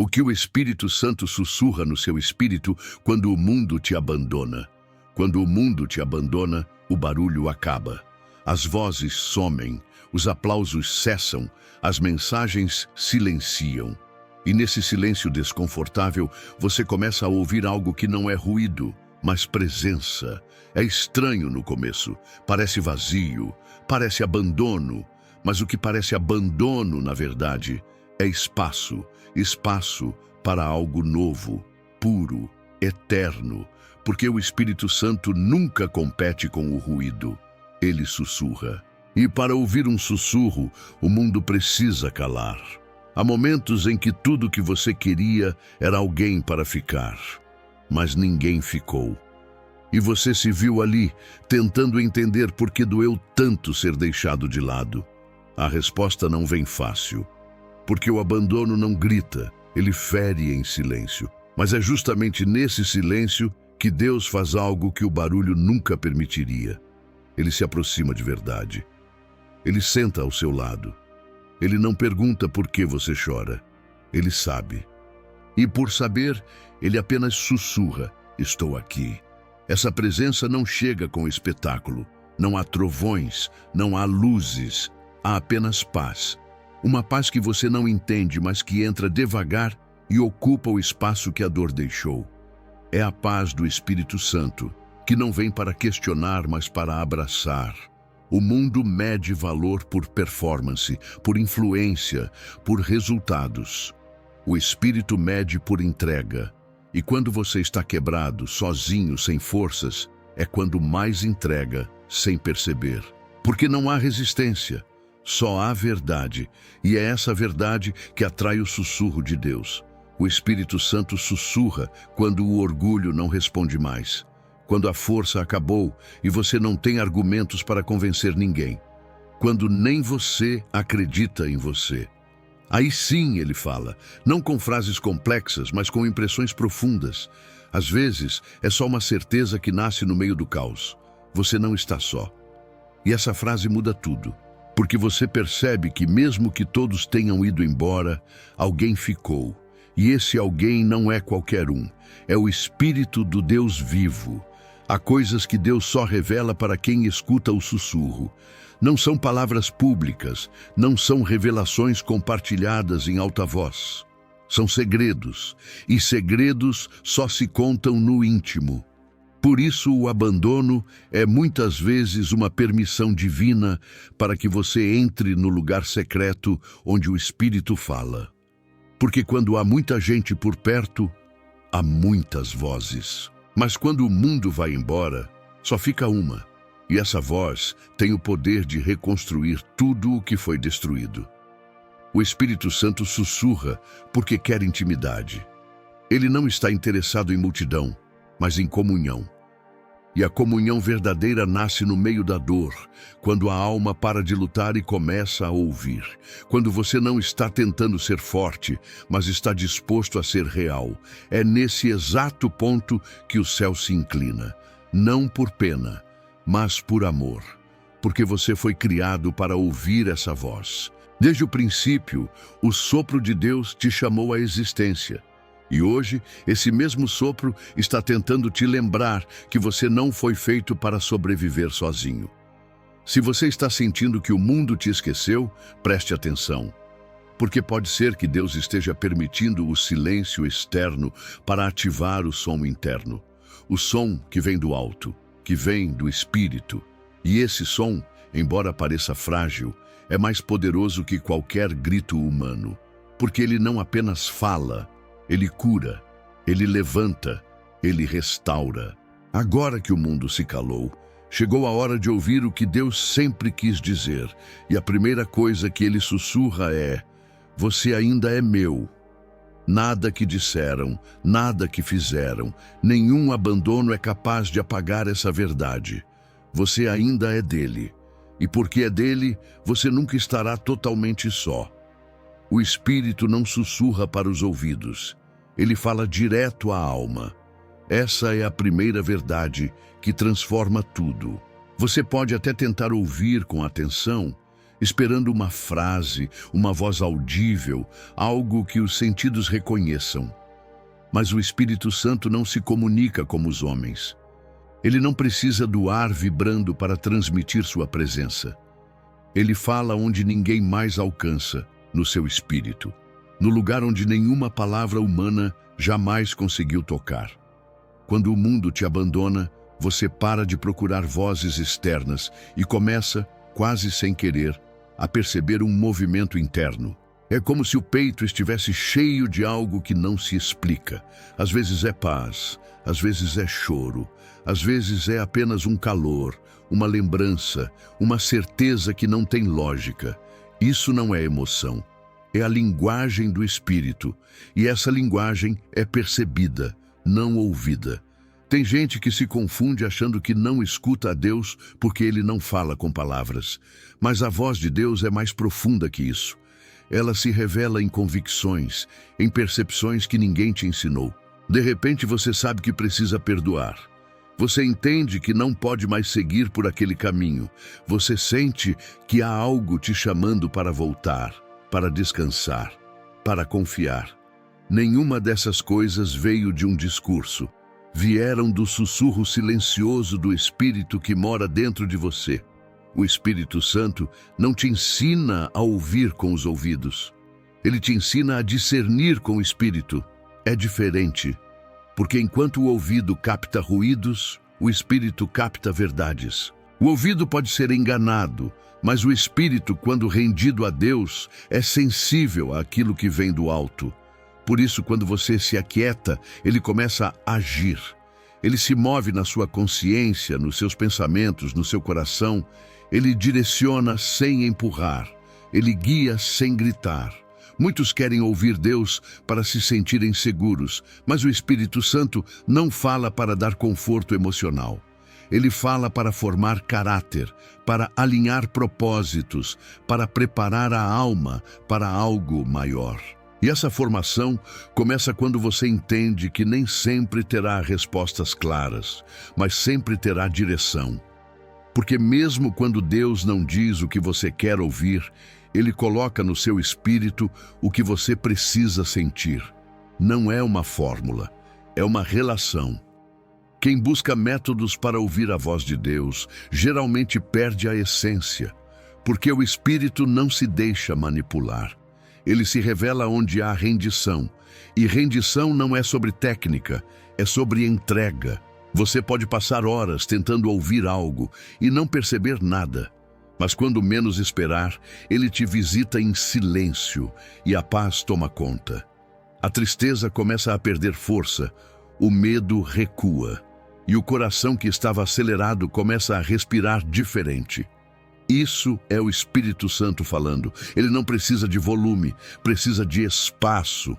O que o Espírito Santo sussurra no seu espírito quando o mundo te abandona. Quando o mundo te abandona, o barulho acaba. As vozes somem, os aplausos cessam, as mensagens silenciam. E nesse silêncio desconfortável, você começa a ouvir algo que não é ruído, mas presença. É estranho no começo, parece vazio, parece abandono, mas o que parece abandono, na verdade, é espaço. Espaço para algo novo, puro, eterno, porque o Espírito Santo nunca compete com o ruído. Ele sussurra. E para ouvir um sussurro, o mundo precisa calar. Há momentos em que tudo que você queria era alguém para ficar, mas ninguém ficou. E você se viu ali, tentando entender por que doeu tanto ser deixado de lado. A resposta não vem fácil. Porque o abandono não grita, ele fere em silêncio. Mas é justamente nesse silêncio que Deus faz algo que o barulho nunca permitiria. Ele se aproxima de verdade. Ele senta ao seu lado. Ele não pergunta por que você chora. Ele sabe. E por saber, ele apenas sussurra: estou aqui. Essa presença não chega com espetáculo. Não há trovões, não há luzes. Há apenas paz. Uma paz que você não entende, mas que entra devagar e ocupa o espaço que a dor deixou. É a paz do Espírito Santo, que não vem para questionar, mas para abraçar. O mundo mede valor por performance, por influência, por resultados. O Espírito mede por entrega. E quando você está quebrado, sozinho, sem forças, é quando mais entrega, sem perceber. Porque não há resistência. Só há verdade, e é essa verdade que atrai o sussurro de Deus. O Espírito Santo sussurra quando o orgulho não responde mais, quando a força acabou e você não tem argumentos para convencer ninguém, quando nem você acredita em você. Aí sim ele fala, não com frases complexas, mas com impressões profundas. Às vezes é só uma certeza que nasce no meio do caos. Você não está só. E essa frase muda tudo. Porque você percebe que mesmo que todos tenham ido embora, alguém ficou. E esse alguém não é qualquer um. É o Espírito do Deus vivo. Há coisas que Deus só revela para quem escuta o sussurro. Não são palavras públicas, não são revelações compartilhadas em alta voz. São segredos. E segredos só se contam no íntimo. Por isso, o abandono é muitas vezes uma permissão divina para que você entre no lugar secreto onde o Espírito fala. Porque quando há muita gente por perto, há muitas vozes. Mas quando o mundo vai embora, só fica uma. E essa voz tem o poder de reconstruir tudo o que foi destruído. O Espírito Santo sussurra porque quer intimidade. Ele não está interessado em multidão, mas em comunhão. E a comunhão verdadeira nasce no meio da dor, quando a alma para de lutar e começa a ouvir. Quando você não está tentando ser forte, mas está disposto a ser real. É nesse exato ponto que o céu se inclina. Não por pena, mas por amor. Porque você foi criado para ouvir essa voz. Desde o princípio, o sopro de Deus te chamou à existência. E hoje, esse mesmo sopro está tentando te lembrar que você não foi feito para sobreviver sozinho. Se você está sentindo que o mundo te esqueceu, preste atenção. Porque pode ser que Deus esteja permitindo o silêncio externo para ativar o som interno. O som que vem do alto, que vem do Espírito. E esse som, embora pareça frágil, é mais poderoso que qualquer grito humano. Porque ele não apenas fala, ele cura, ele levanta, ele restaura. Agora que o mundo se calou, chegou a hora de ouvir o que Deus sempre quis dizer. E a primeira coisa que ele sussurra é: você ainda é meu. Nada que disseram, nada que fizeram, nenhum abandono é capaz de apagar essa verdade. Você ainda é dele. E porque é dele, você nunca estará totalmente só. O Espírito não sussurra para os ouvidos. Ele fala direto à alma. Essa é a primeira verdade que transforma tudo. Você pode até tentar ouvir com atenção, esperando uma frase, uma voz audível, algo que os sentidos reconheçam. Mas o Espírito Santo não se comunica como os homens. Ele não precisa do ar vibrando para transmitir sua presença. Ele fala onde ninguém mais alcança, no seu espírito, no lugar onde nenhuma palavra humana jamais conseguiu tocar. Quando o mundo te abandona, você para de procurar vozes externas e começa, quase sem querer, a perceber um movimento interno. É como se o peito estivesse cheio de algo que não se explica. Às vezes é paz, às vezes é choro, às vezes é apenas um calor, uma lembrança, uma certeza que não tem lógica. Isso não é emoção, é a linguagem do Espírito, e essa linguagem é percebida, não ouvida. Tem gente que se confunde achando que não escuta a Deus porque ele não fala com palavras. Mas a voz de Deus é mais profunda que isso. Ela se revela em convicções, em percepções que ninguém te ensinou. De repente você sabe que precisa perdoar. Você entende que não pode mais seguir por aquele caminho. Você sente que há algo te chamando para voltar, para descansar, para confiar. Nenhuma dessas coisas veio de um discurso. Vieram do sussurro silencioso do Espírito que mora dentro de você. O Espírito Santo não te ensina a ouvir com os ouvidos. Ele te ensina a discernir com o Espírito. É diferente, porque enquanto o ouvido capta ruídos, o Espírito capta verdades. O ouvido pode ser enganado, mas o Espírito, quando rendido a Deus, é sensível àquilo que vem do alto. Por isso, quando você se aquieta, ele começa a agir. Ele se move na sua consciência, nos seus pensamentos, no seu coração. Ele direciona sem empurrar. Ele guia sem gritar. Muitos querem ouvir Deus para se sentirem seguros, mas o Espírito Santo não fala para dar conforto emocional. Ele fala para formar caráter, para alinhar propósitos, para preparar a alma para algo maior. E essa formação começa quando você entende que nem sempre terá respostas claras, mas sempre terá direção. Porque mesmo quando Deus não diz o que você quer ouvir, Ele coloca no seu espírito o que você precisa sentir. Não é uma fórmula, é uma relação. Quem busca métodos para ouvir a voz de Deus geralmente perde a essência, porque o espírito não se deixa manipular. Ele se revela onde há rendição. E rendição não é sobre técnica, é sobre entrega. Você pode passar horas tentando ouvir algo e não perceber nada. Mas quando menos esperar, ele te visita em silêncio e a paz toma conta. A tristeza começa a perder força, o medo recua. E o coração que estava acelerado começa a respirar diferente. Isso é o Espírito Santo falando. Ele não precisa de volume, precisa de espaço.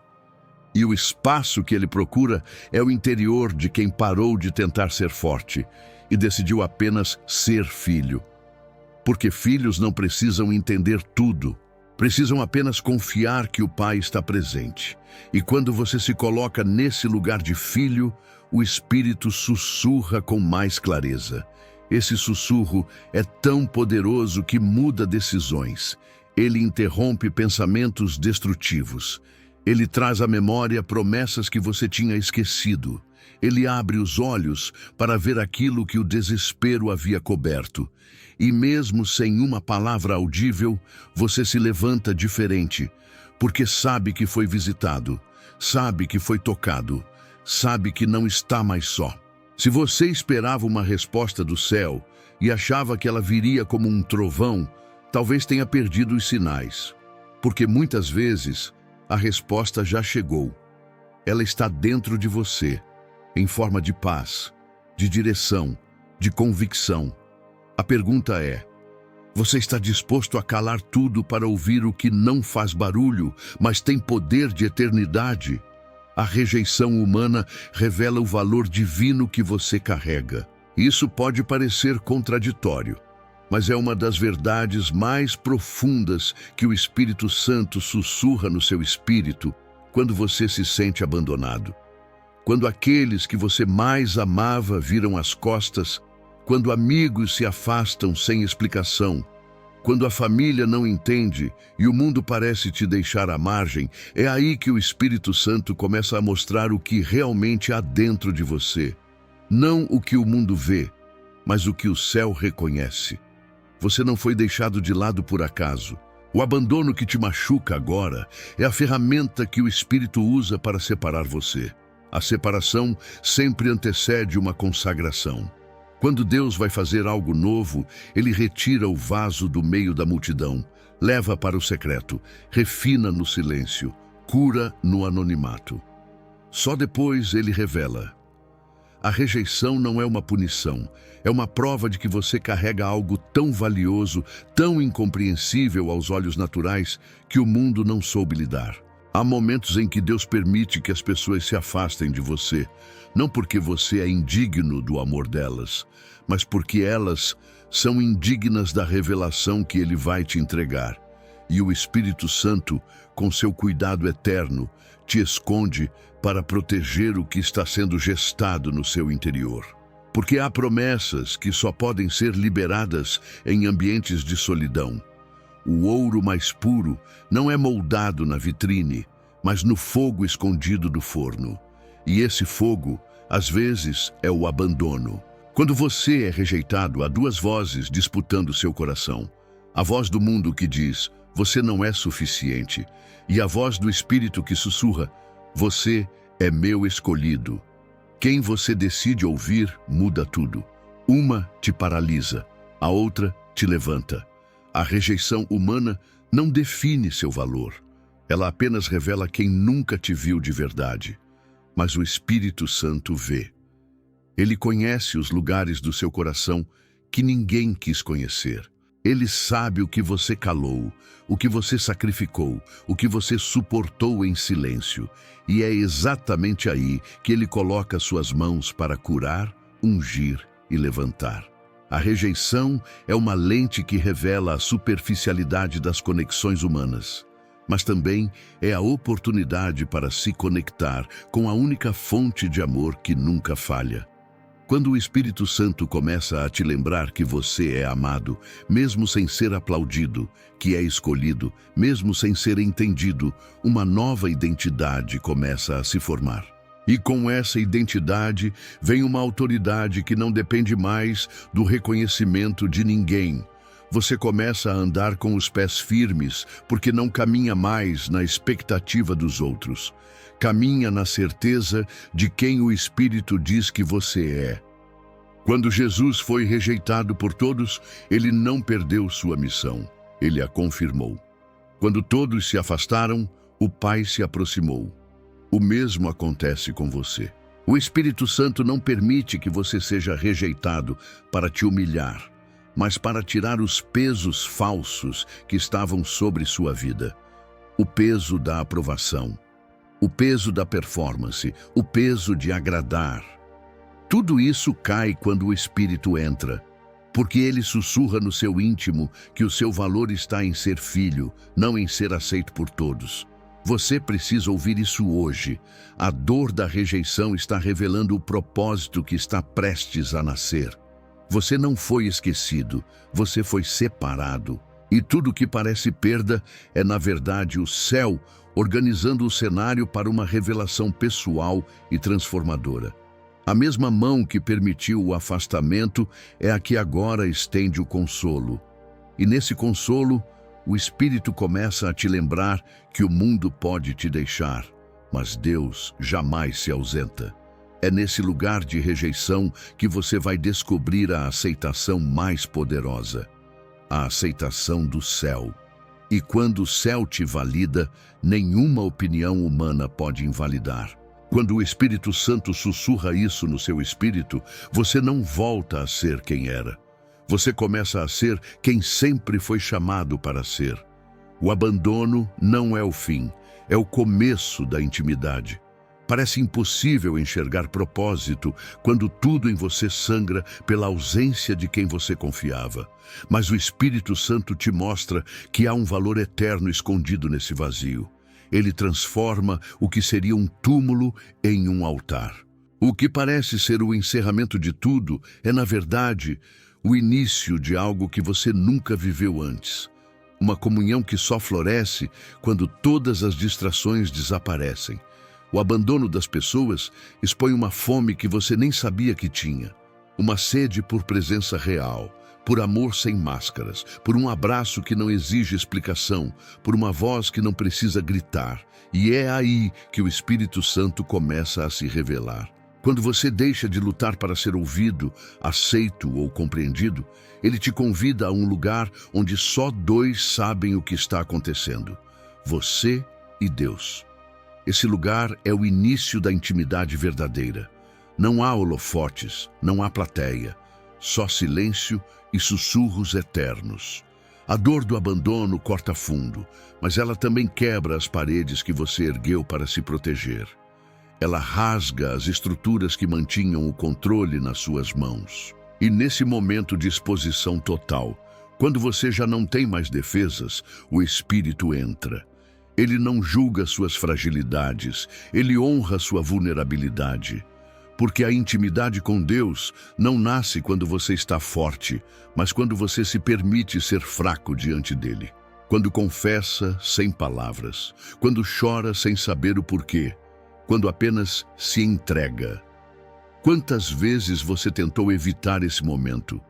E o espaço que ele procura é o interior de quem parou de tentar ser forte e decidiu apenas ser filho. Porque filhos não precisam entender tudo, precisam apenas confiar que o Pai está presente. E quando você se coloca nesse lugar de filho, o Espírito sussurra com mais clareza. Esse sussurro é tão poderoso que muda decisões. Ele interrompe pensamentos destrutivos. Ele traz à memória promessas que você tinha esquecido. Ele abre os olhos para ver aquilo que o desespero havia coberto. E mesmo sem uma palavra audível, você se levanta diferente, porque sabe que foi visitado, sabe que foi tocado, sabe que não está mais só. Se você esperava uma resposta do céu e achava que ela viria como um trovão, talvez tenha perdido os sinais, porque muitas vezes a resposta já chegou. Ela está dentro de você, em forma de paz, de direção, de convicção. A pergunta é: você está disposto a calar tudo para ouvir o que não faz barulho, mas tem poder de eternidade? A rejeição humana revela o valor divino que você carrega. Isso pode parecer contraditório, mas é uma das verdades mais profundas que o Espírito Santo sussurra no seu espírito quando você se sente abandonado. Quando aqueles que você mais amava viram as costas, quando amigos se afastam sem explicação, Quando a família não entende e o mundo parece te deixar à margem, é aí que o Espírito Santo começa a mostrar o que realmente há dentro de você. Não o que o mundo vê, mas o que o céu reconhece. Você não foi deixado de lado por acaso. O abandono que te machuca agora é a ferramenta que o Espírito usa para separar você. A separação sempre antecede uma consagração. Quando Deus vai fazer algo novo, Ele retira o vaso do meio da multidão, leva para o secreto, refina no silêncio, cura no anonimato. Só depois Ele revela. A rejeição não é uma punição, é uma prova de que você carrega algo tão valioso, tão incompreensível aos olhos naturais, que o mundo não soube lidar. Há momentos em que Deus permite que as pessoas se afastem de você, não porque você é indigno do amor delas, mas porque elas são indignas da revelação que Ele vai te entregar. E o Espírito Santo, com seu cuidado eterno, te esconde para proteger o que está sendo gestado no seu interior. Porque há promessas que só podem ser liberadas em ambientes de solidão. O ouro mais puro não é moldado na vitrine, mas no fogo escondido do forno. E esse fogo, às vezes, é o abandono. Quando você é rejeitado, há duas vozes disputando seu coração. A voz do mundo que diz, você não é suficiente, e a voz do Espírito que sussurra, você é meu escolhido. Quem você decide ouvir muda tudo. Uma te paralisa, a outra te levanta. A rejeição humana não define seu valor. Ela apenas revela quem nunca te viu de verdade. Mas o Espírito Santo vê. Ele conhece os lugares do seu coração que ninguém quis conhecer. Ele sabe o que você calou, o que você sacrificou, o que você suportou em silêncio. E é exatamente aí que Ele coloca suas mãos para curar, ungir e levantar. A rejeição é uma lente que revela a superficialidade das conexões humanas, mas também é a oportunidade para se conectar com a única fonte de amor que nunca falha. Quando o Espírito Santo começa a te lembrar que você é amado, mesmo sem ser aplaudido, que é escolhido, mesmo sem ser entendido, uma nova identidade começa a se formar. E com essa identidade vem uma autoridade que não depende mais do reconhecimento de ninguém. Você começa a andar com os pés firmes, porque não caminha mais na expectativa dos outros. Caminha na certeza de quem o Espírito diz que você é. Quando Jesus foi rejeitado por todos, Ele não perdeu sua missão. Ele a confirmou. Quando todos se afastaram, o Pai se aproximou. O mesmo acontece com você. O Espírito Santo não permite que você seja rejeitado para te humilhar, mas para tirar os pesos falsos que estavam sobre sua vida. O peso da aprovação, o peso da performance, o peso de agradar. Tudo isso cai quando o Espírito entra, porque ele sussurra no seu íntimo que o seu valor está em ser filho, não em ser aceito por todos. Você precisa ouvir isso hoje. A dor da rejeição está revelando o propósito que está prestes a nascer. Você não foi esquecido, você foi separado. E tudo que parece perda é, na verdade, o céu organizando o cenário para uma revelação pessoal e transformadora. A mesma mão que permitiu o afastamento é a que agora estende o consolo. E nesse consolo, o Espírito começa a te lembrar que o mundo pode te deixar, mas Deus jamais se ausenta. É nesse lugar de rejeição que você vai descobrir a aceitação mais poderosa, a aceitação do céu. E quando o céu te valida, nenhuma opinião humana pode invalidar. Quando o Espírito Santo sussurra isso no seu espírito, você não volta a ser quem era. Você começa a ser quem sempre foi chamado para ser. O abandono não é o fim, é o começo da intimidade. Parece impossível enxergar propósito quando tudo em você sangra pela ausência de quem você confiava. Mas o Espírito Santo te mostra que há um valor eterno escondido nesse vazio. Ele transforma o que seria um túmulo em um altar. O que parece ser o encerramento de tudo é, na verdade, o início de algo que você nunca viveu antes. Uma comunhão que só floresce quando todas as distrações desaparecem. O abandono das pessoas expõe uma fome que você nem sabia que tinha. Uma sede por presença real, por amor sem máscaras, por um abraço que não exige explicação, por uma voz que não precisa gritar. E é aí que o Espírito Santo começa a se revelar. Quando você deixa de lutar para ser ouvido, aceito ou compreendido, ele te convida a um lugar onde só dois sabem o que está acontecendo: você e Deus. Esse lugar é o início da intimidade verdadeira. Não há holofotes, não há plateia, só silêncio e sussurros eternos. A dor do abandono corta fundo, mas ela também quebra as paredes que você ergueu para se proteger. Ela rasga as estruturas que mantinham o controle nas suas mãos. E nesse momento de exposição total, quando você já não tem mais defesas, o Espírito entra. Ele não julga suas fragilidades, ele honra sua vulnerabilidade. Porque a intimidade com Deus não nasce quando você está forte, mas quando você se permite ser fraco diante dele. Quando confessa sem palavras, quando chora sem saber o porquê, quando apenas se entrega. Quantas vezes você tentou evitar esse momento?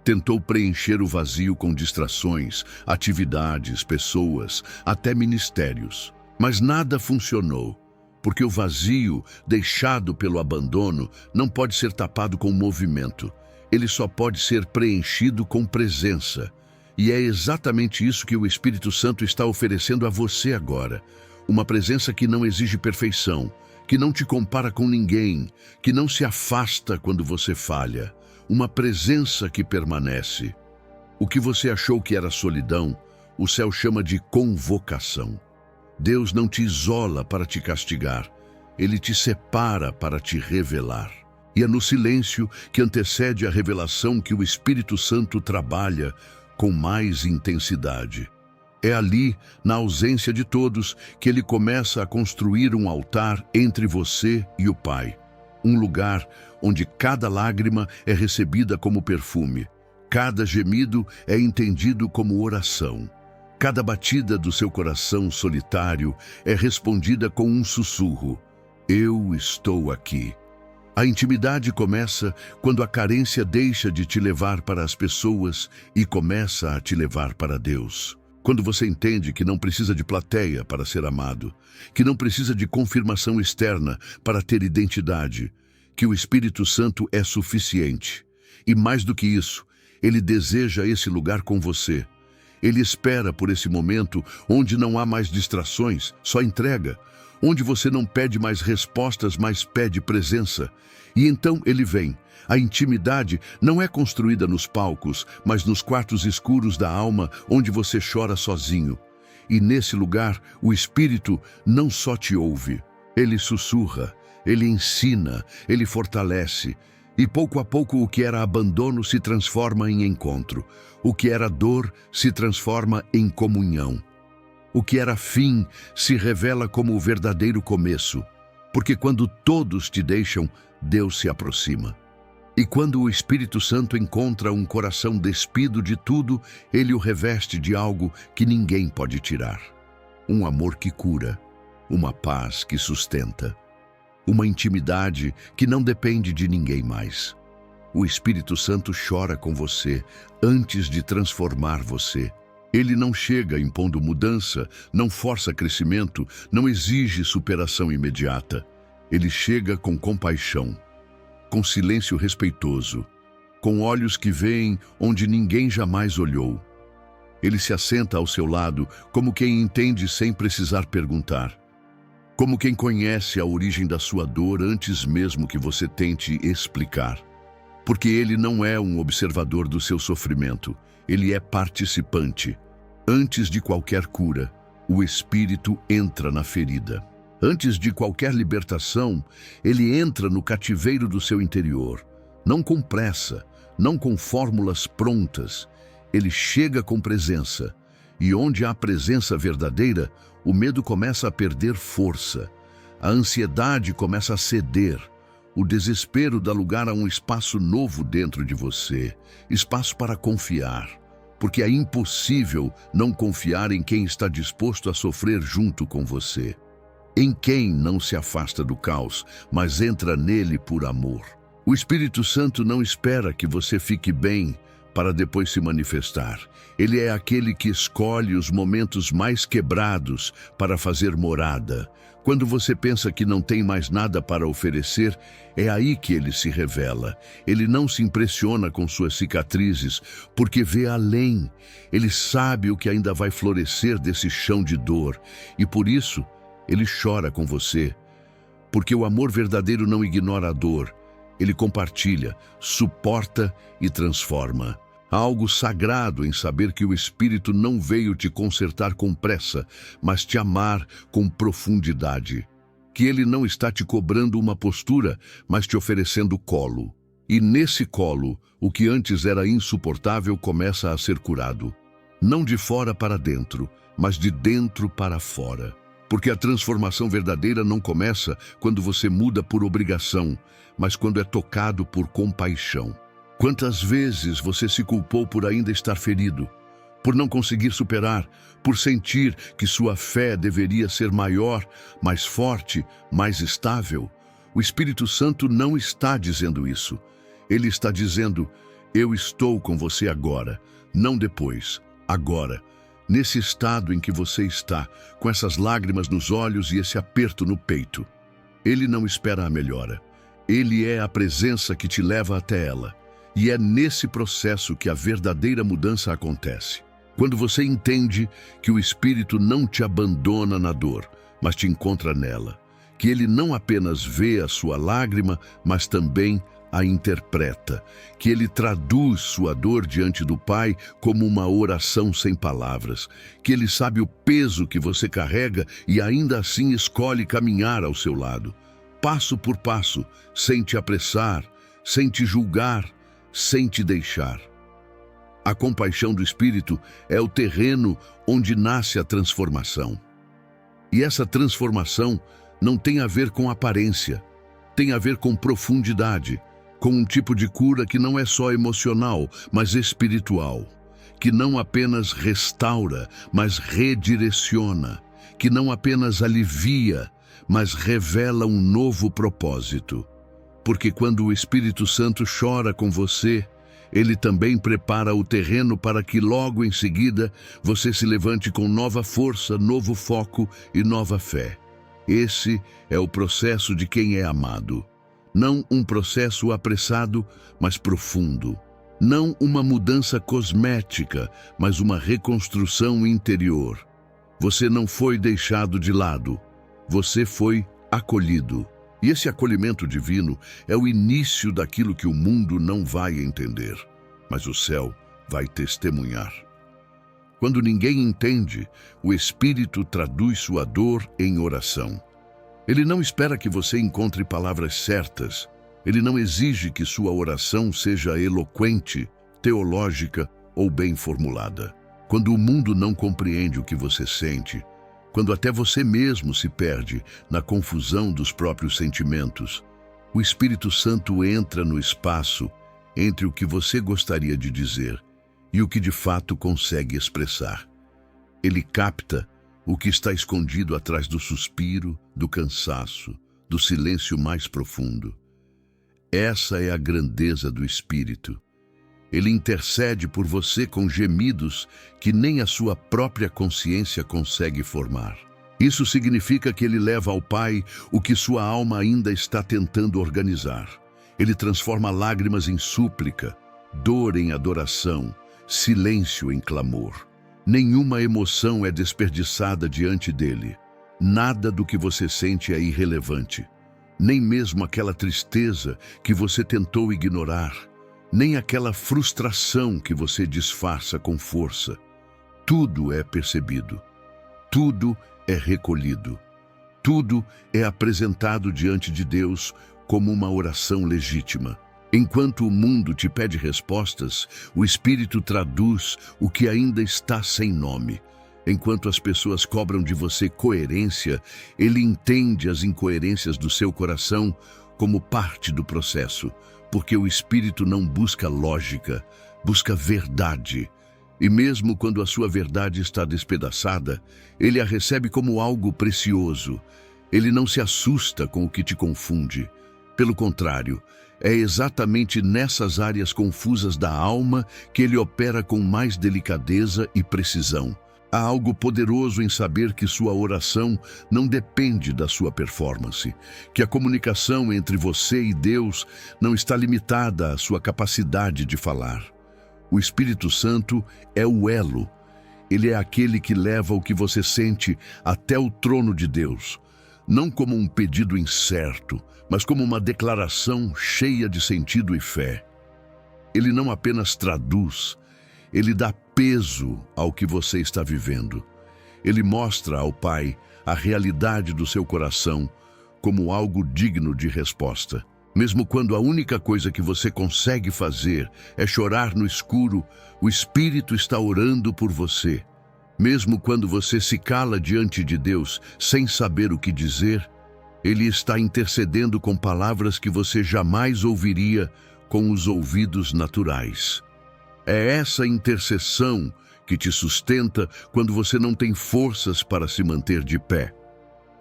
Tentou preencher o vazio com distrações, atividades, pessoas, até ministérios. Mas nada funcionou, porque o vazio deixado pelo abandono não pode ser tapado com movimento. Ele só pode ser preenchido com presença. E é exatamente isso que o Espírito Santo está oferecendo a você agora. Uma presença que não exige perfeição, que não te compara com ninguém, que não se afasta quando você falha. Uma presença que permanece. O que você achou que era solidão, o céu chama de convocação. Deus não te isola para te castigar, ele te separa para te revelar. E é no silêncio que antecede a revelação que o Espírito Santo trabalha com mais intensidade. É ali, na ausência de todos, que ele começa a construir um altar entre você e o Pai. Um lugar onde cada lágrima é recebida como perfume, cada gemido é entendido como oração. Cada batida do seu coração solitário é respondida com um sussurro: eu estou aqui. A intimidade começa quando a carência deixa de te levar para as pessoas e começa a te levar para Deus. Quando você entende que não precisa de plateia para ser amado, que não precisa de confirmação externa para ter identidade, que o Espírito Santo é suficiente. E mais do que isso, ele deseja esse lugar com você. Ele espera por esse momento onde não há mais distrações, só entrega. Onde você não pede mais respostas, mas pede presença. E então ele vem. A intimidade não é construída nos palcos, mas nos quartos escuros da alma, onde você chora sozinho. E nesse lugar, o Espírito não só te ouve, ele sussurra, ele ensina, ele fortalece. E pouco a pouco o que era abandono se transforma em encontro. O que era dor se transforma em comunhão. O que era fim se revela como o verdadeiro começo. Porque quando todos te deixam, Deus se aproxima. E quando o Espírito Santo encontra um coração despido de tudo, ele o reveste de algo que ninguém pode tirar. Um amor que cura, uma paz que sustenta, uma intimidade que não depende de ninguém mais. O Espírito Santo chora com você antes de transformar você. Ele não chega impondo mudança, não força crescimento, não exige superação imediata. Ele chega com compaixão, com silêncio respeitoso, com olhos que veem onde ninguém jamais olhou. Ele se assenta ao seu lado como quem entende sem precisar perguntar, como quem conhece a origem da sua dor antes mesmo que você tente explicar. Porque ele não é um observador do seu sofrimento, ele é participante. Antes de qualquer cura, o Espírito entra na ferida. Antes de qualquer libertação, ele entra no cativeiro do seu interior. Não com pressa, não com fórmulas prontas. Ele chega com presença. E onde há presença verdadeira, o medo começa a perder força. A ansiedade começa a ceder. O desespero dá lugar a um espaço novo dentro de você, espaço para confiar, porque é impossível não confiar em quem está disposto a sofrer junto com você. Em quem não se afasta do caos, mas entra nele por amor. O Espírito Santo não espera que você fique bem para depois se manifestar. Ele é aquele que escolhe os momentos mais quebrados para fazer morada. Quando você pensa que não tem mais nada para oferecer, é aí que ele se revela. Ele não se impressiona com suas cicatrizes, porque vê além. Ele sabe o que ainda vai florescer desse chão de dor, e por isso ele chora com você. Porque o amor verdadeiro não ignora a dor. Ele compartilha, suporta e transforma. Há algo sagrado em saber que o Espírito não veio te consertar com pressa, mas te amar com profundidade. Que ele não está te cobrando uma postura, mas te oferecendo colo. E nesse colo, o que antes era insuportável começa a ser curado. Não de fora para dentro, mas de dentro para fora. Porque a transformação verdadeira não começa quando você muda por obrigação, mas quando é tocado por compaixão. Quantas vezes você se culpou por ainda estar ferido, por não conseguir superar, por sentir que sua fé deveria ser maior, mais forte, mais estável? O Espírito Santo não está dizendo isso. Ele está dizendo: eu estou com você agora, não depois, agora. Nesse estado em que você está, com essas lágrimas nos olhos e esse aperto no peito. Ele não espera a melhora. Ele é a presença que te leva até ela. E é nesse processo que a verdadeira mudança acontece. Quando você entende que o Espírito não te abandona na dor, mas te encontra nela. Que ele não apenas vê a sua lágrima, mas também a interpreta. Que ele traduz sua dor diante do Pai como uma oração sem palavras. Que ele sabe o peso que você carrega e ainda assim escolhe caminhar ao seu lado. Passo por passo, sem te apressar, sem te julgar, sem te deixar. A compaixão do Espírito é o terreno onde nasce a transformação. E essa transformação não tem a ver com aparência, tem a ver com profundidade, com um tipo de cura que não é só emocional, mas espiritual, que não apenas restaura, mas redireciona, que não apenas alivia, mas revela um novo propósito. Porque quando o Espírito Santo chora com você, ele também prepara o terreno para que logo em seguida você se levante com nova força, novo foco e nova fé. Esse é o processo de quem é amado. Não um processo apressado, mas profundo. Não uma mudança cosmética, mas uma reconstrução interior. Você não foi deixado de lado, você foi acolhido. E esse acolhimento divino é o início daquilo que o mundo não vai entender, mas o céu vai testemunhar. Quando ninguém entende, o Espírito traduz sua dor em oração. Ele não espera que você encontre palavras certas. Ele não exige que sua oração seja eloquente, teológica ou bem formulada. Quando o mundo não compreende o que você sente, quando até você mesmo se perde na confusão dos próprios sentimentos, o Espírito Santo entra no espaço entre o que você gostaria de dizer e o que de fato consegue expressar. Ele capta o que está escondido atrás do suspiro, do cansaço, do silêncio mais profundo. Essa é a grandeza do Espírito. Ele intercede por você com gemidos que nem a sua própria consciência consegue formar. Isso significa que ele leva ao Pai o que sua alma ainda está tentando organizar. Ele transforma lágrimas em súplica, dor em adoração, silêncio em clamor. Nenhuma emoção é desperdiçada diante dele. Nada do que você sente é irrelevante. Nem mesmo aquela tristeza que você tentou ignorar. Nem aquela frustração que você disfarça com força. Tudo é percebido. Tudo é recolhido. Tudo é apresentado diante de Deus como uma oração legítima. Enquanto o mundo te pede respostas, o Espírito traduz o que ainda está sem nome. Enquanto as pessoas cobram de você coerência, ele entende as incoerências do seu coração como parte do processo, porque o Espírito não busca lógica, busca verdade. E mesmo quando a sua verdade está despedaçada, ele a recebe como algo precioso. Ele não se assusta com o que te confunde. Pelo contrário, é exatamente nessas áreas confusas da alma que ele opera com mais delicadeza e precisão. Há algo poderoso em saber que sua oração não depende da sua performance, que a comunicação entre você e Deus não está limitada à sua capacidade de falar. O Espírito Santo é o elo. Ele é aquele que leva o que você sente até o trono de Deus, não como um pedido incerto, mas como uma declaração cheia de sentido e fé. Ele não apenas traduz, ele dá peso ao que você está vivendo. Ele mostra ao Pai a realidade do seu coração como algo digno de resposta. Mesmo quando a única coisa que você consegue fazer é chorar no escuro, o Espírito está orando por você. Mesmo quando você se cala diante de Deus sem saber o que dizer, Ele está intercedendo com palavras que você jamais ouviria com os ouvidos naturais. É essa intercessão que te sustenta quando você não tem forças para se manter de pé.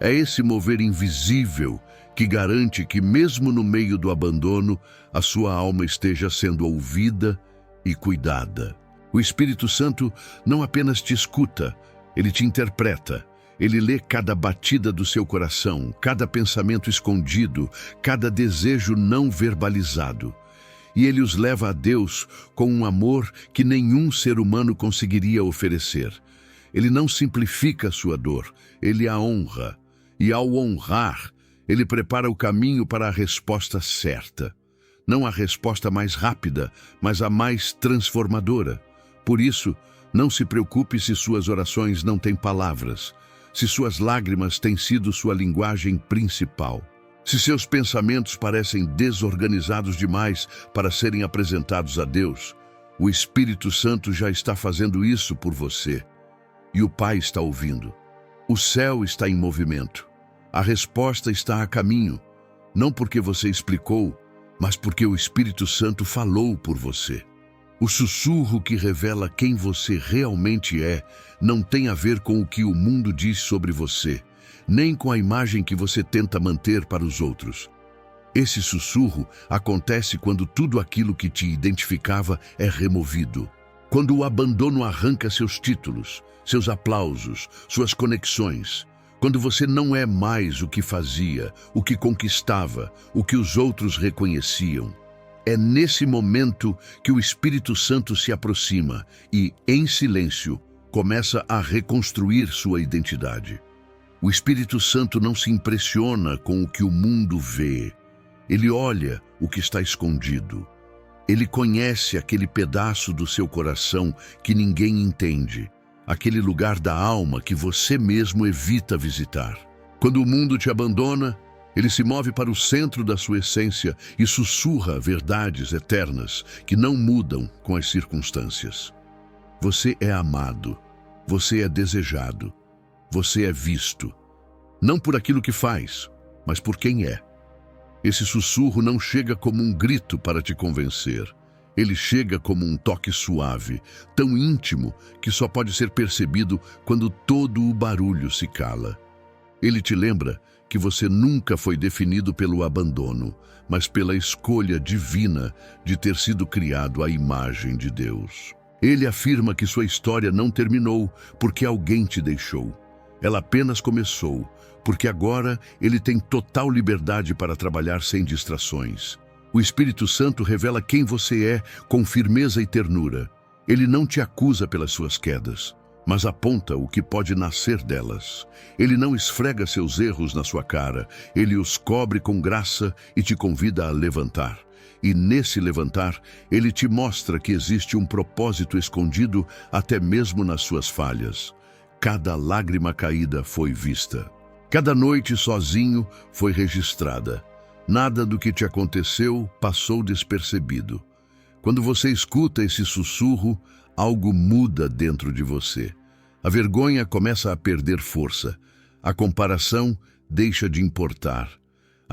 É esse mover invisível que garante que, mesmo no meio do abandono, a sua alma esteja sendo ouvida e cuidada. O Espírito Santo não apenas te escuta, ele te interpreta. Ele lê cada batida do seu coração, cada pensamento escondido, cada desejo não verbalizado. E ele os leva a Deus com um amor que nenhum ser humano conseguiria oferecer. Ele não simplifica a sua dor, ele a honra. E ao honrar, ele prepara o caminho para a resposta certa. Não a resposta mais rápida, mas a mais transformadora. Por isso, não se preocupe se suas orações não têm palavras, se suas lágrimas têm sido sua linguagem principal. Se seus pensamentos parecem desorganizados demais para serem apresentados a Deus, o Espírito Santo já está fazendo isso por você. E o Pai está ouvindo. O céu está em movimento. A resposta está a caminho, não porque você explicou, mas porque o Espírito Santo falou por você. O sussurro que revela quem você realmente é não tem a ver com o que o mundo diz sobre você, nem com a imagem que você tenta manter para os outros. Esse sussurro acontece quando tudo aquilo que te identificava é removido. Quando o abandono arranca seus títulos, seus aplausos, suas conexões. Quando você não é mais o que fazia, o que conquistava, o que os outros reconheciam. É nesse momento que o Espírito Santo se aproxima e, em silêncio, começa a reconstruir sua identidade. O Espírito Santo não se impressiona com o que o mundo vê. Ele olha o que está escondido. Ele conhece aquele pedaço do seu coração que ninguém entende, aquele lugar da alma que você mesmo evita visitar. Quando o mundo te abandona, ele se move para o centro da sua essência e sussurra verdades eternas que não mudam com as circunstâncias. Você é amado, você é desejado, você é visto, não por aquilo que faz, mas por quem é. Esse sussurro não chega como um grito para te convencer. Ele chega como um toque suave, tão íntimo que só pode ser percebido quando todo o barulho se cala. Ele te lembra que você nunca foi definido pelo abandono, mas pela escolha divina de ter sido criado à imagem de Deus. Ele afirma que sua história não terminou porque alguém te deixou. Ela apenas começou, porque agora ele tem total liberdade para trabalhar sem distrações. O Espírito Santo revela quem você é com firmeza e ternura. Ele não te acusa pelas suas quedas, mas aponta o que pode nascer delas. Ele não esfrega seus erros na sua cara, ele os cobre com graça e te convida a levantar. E nesse levantar, ele te mostra que existe um propósito escondido até mesmo nas suas falhas. Cada lágrima caída foi vista. Cada noite sozinho foi registrada. Nada do que te aconteceu passou despercebido. Quando você escuta esse sussurro, algo muda dentro de você. A vergonha começa a perder força. A comparação deixa de importar.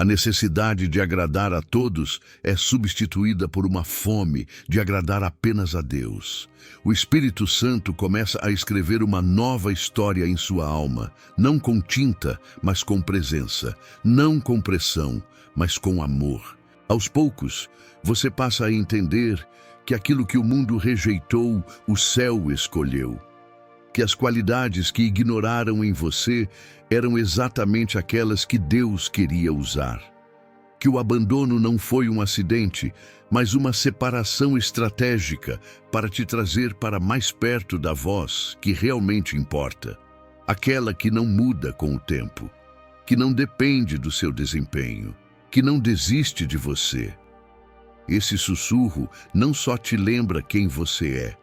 A necessidade de agradar a todos é substituída por uma fome de agradar apenas a Deus. O Espírito Santo começa a escrever uma nova história em sua alma, não com tinta, mas com presença, não com pressão, mas com amor. Aos poucos, você passa a entender que aquilo que o mundo rejeitou, o céu escolheu. Que as qualidades que ignoraram em você eram exatamente aquelas que Deus queria usar. Que o abandono não foi um acidente, mas uma separação estratégica para te trazer para mais perto da voz que realmente importa. Aquela que não muda com o tempo, que não depende do seu desempenho, que não desiste de você. Esse sussurro não só te lembra quem você é,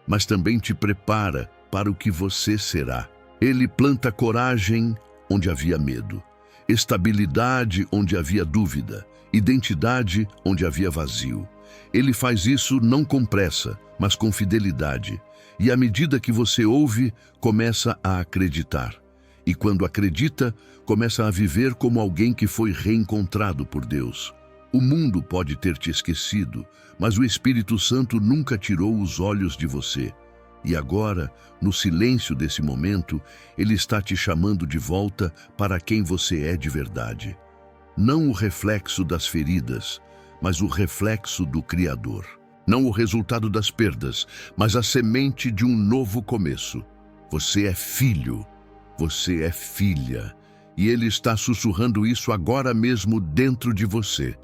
mas também te prepara para o que você será. Ele planta coragem onde havia medo, estabilidade onde havia dúvida, identidade onde havia vazio. Ele faz isso não com pressa, mas com fidelidade. E à medida que você ouve, começa a acreditar. E quando acredita, começa a viver como alguém que foi reencontrado por Deus. O mundo pode ter te esquecido, mas o Espírito Santo nunca tirou os olhos de você. E agora, no silêncio desse momento, Ele está te chamando de volta para quem você é de verdade. Não o reflexo das feridas, mas o reflexo do Criador. Não o resultado das perdas, mas a semente de um novo começo. Você é filho, você é filha, e Ele está sussurrando isso agora mesmo dentro de você.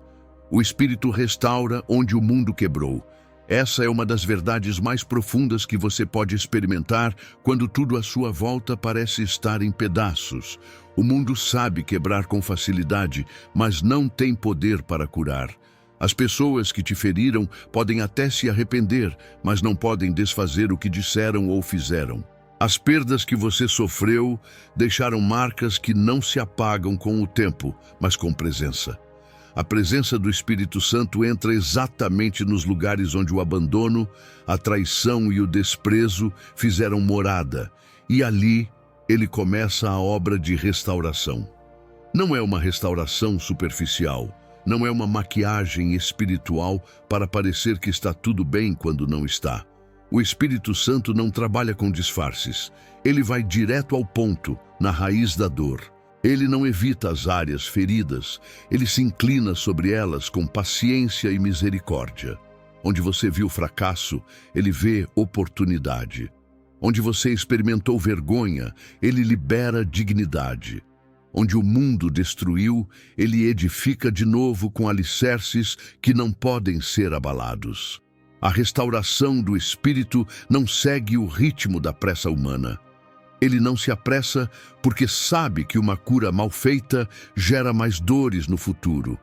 O Espírito restaura onde o mundo quebrou. Essa é uma das verdades mais profundas que você pode experimentar quando tudo à sua volta parece estar em pedaços. O mundo sabe quebrar com facilidade, mas não tem poder para curar. As pessoas que te feriram podem até se arrepender, mas não podem desfazer o que disseram ou fizeram. As perdas que você sofreu deixaram marcas que não se apagam com o tempo, mas com presença. A presença do Espírito Santo entra exatamente nos lugares onde o abandono, a traição e o desprezo fizeram morada, e ali ele começa a obra de restauração. Não é uma restauração superficial, não é uma maquiagem espiritual para parecer que está tudo bem quando não está. O Espírito Santo não trabalha com disfarces, ele vai direto ao ponto, na raiz da dor. Ele não evita as áreas feridas, ele se inclina sobre elas com paciência e misericórdia. Onde você viu fracasso, ele vê oportunidade. Onde você experimentou vergonha, ele libera dignidade. Onde o mundo destruiu, ele edifica de novo com alicerces que não podem ser abalados. A restauração do Espírito não segue o ritmo da pressa humana. Ele não se apressa porque sabe que uma cura mal feita gera mais dores no futuro.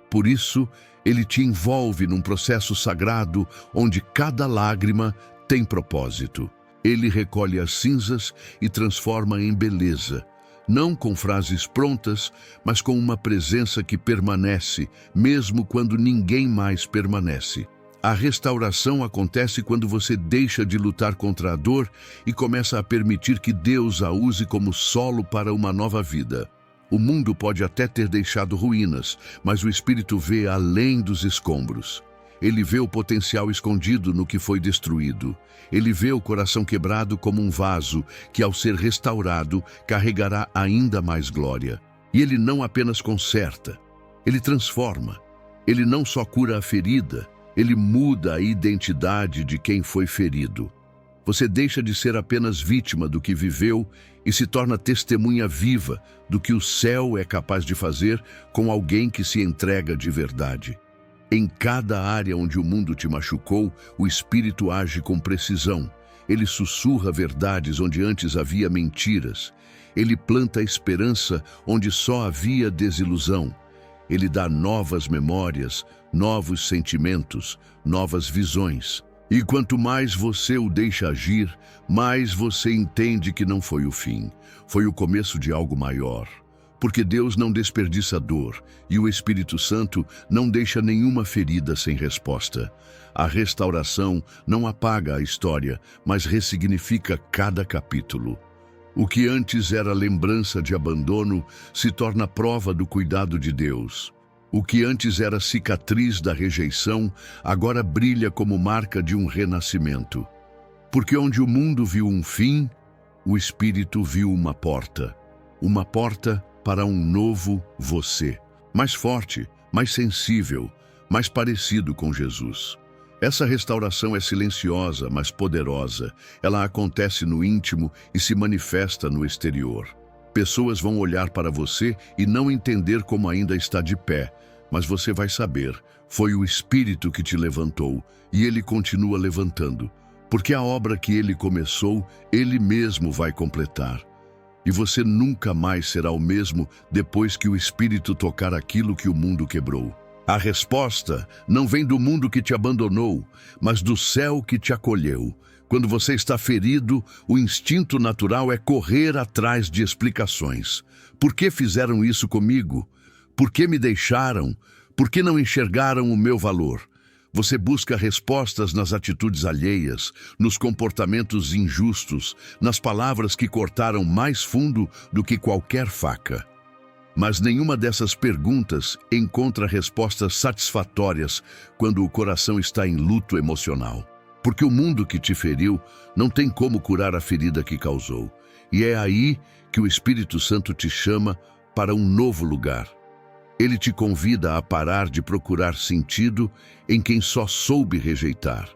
Por isso, ele te envolve num processo sagrado onde cada lágrima tem propósito. Ele recolhe as cinzas e transforma em beleza, não com frases prontas, mas com uma presença que permanece, mesmo quando ninguém mais permanece. A restauração acontece quando você deixa de lutar contra a dor e começa a permitir que Deus a use como solo para uma nova vida. O mundo pode até ter deixado ruínas, mas o Espírito vê além dos escombros. Ele vê o potencial escondido no que foi destruído. Ele vê o coração quebrado como um vaso que, ao ser restaurado, carregará ainda mais glória. E ele não apenas conserta, ele transforma. Ele não só cura a ferida, ele muda a identidade de quem foi ferido. Você deixa de ser apenas vítima do que viveu e se torna testemunha viva do que o céu é capaz de fazer com alguém que se entrega de verdade. Em cada área onde o mundo te machucou, o Espírito age com precisão. Ele sussurra verdades onde antes havia mentiras. Ele planta esperança onde só havia desilusão. Ele dá novas memórias, novos sentimentos, novas visões. E quanto mais você o deixa agir, mais você entende que não foi o fim, foi o começo de algo maior. Porque Deus não desperdiça dor e o Espírito Santo não deixa nenhuma ferida sem resposta. A restauração não apaga a história, mas ressignifica cada capítulo. O que antes era lembrança de abandono se torna prova do cuidado de Deus. O que antes era cicatriz da rejeição, agora brilha como marca de um renascimento. Porque onde o mundo viu um fim, o Espírito viu uma porta para um novo você, mais forte, mais sensível, mais parecido com Jesus. Essa restauração é silenciosa, mas poderosa. Ela acontece no íntimo e se manifesta no exterior. Pessoas vão olhar para você e não entender como ainda está de pé, mas você vai saber, foi o Espírito que te levantou e Ele continua levantando, porque a obra que Ele começou, Ele mesmo vai completar. E você nunca mais será o mesmo depois que o Espírito tocar aquilo que o mundo quebrou. A resposta não vem do mundo que te abandonou, mas do céu que te acolheu. Quando você está ferido, o instinto natural é correr atrás de explicações. Por que fizeram isso comigo? Por que me deixaram? Por que não enxergaram o meu valor? Você busca respostas nas atitudes alheias, nos comportamentos injustos, nas palavras que cortaram mais fundo do que qualquer faca. Mas nenhuma dessas perguntas encontra respostas satisfatórias quando o coração está em luto emocional. Porque o mundo que te feriu não tem como curar a ferida que causou. E é aí que o Espírito Santo te chama para um novo lugar. Ele te convida a parar de procurar sentido em quem só soube rejeitar,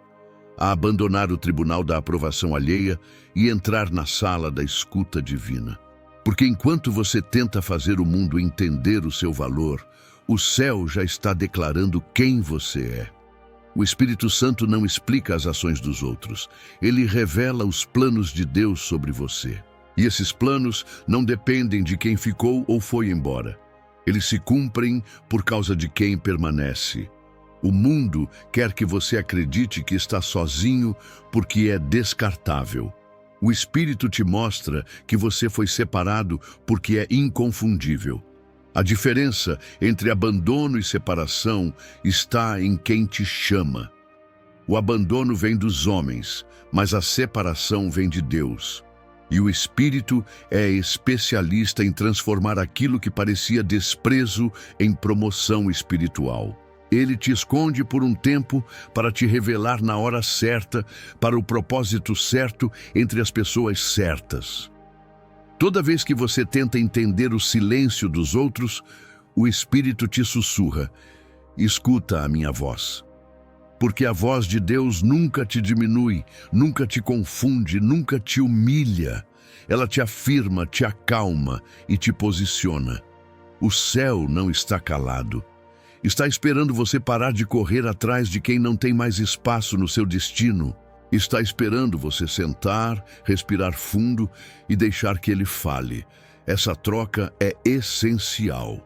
a abandonar o tribunal da aprovação alheia e entrar na sala da escuta divina. Porque enquanto você tenta fazer o mundo entender o seu valor, o céu já está declarando quem você é. O Espírito Santo não explica as ações dos outros, ele revela os planos de Deus sobre você. E esses planos não dependem de quem ficou ou foi embora. Eles se cumprem por causa de quem permanece. O mundo quer que você acredite que está sozinho porque é descartável. O Espírito te mostra que você foi separado porque é inconfundível. A diferença entre abandono e separação está em quem te chama. O abandono vem dos homens, mas a separação vem de Deus. E o Espírito é especialista em transformar aquilo que parecia desprezo em promoção espiritual. Ele te esconde por um tempo para te revelar na hora certa, para o propósito certo entre as pessoas certas. Toda vez que você tenta entender o silêncio dos outros, o Espírito te sussurra: escuta a minha voz. Porque a voz de Deus nunca te diminui, nunca te confunde, nunca te humilha. Ela te afirma, te acalma e te posiciona. O céu não está calado. Está esperando você parar de correr atrás de quem não tem mais espaço no seu destino. Está esperando você sentar, respirar fundo e deixar que ele fale. Essa troca é essencial.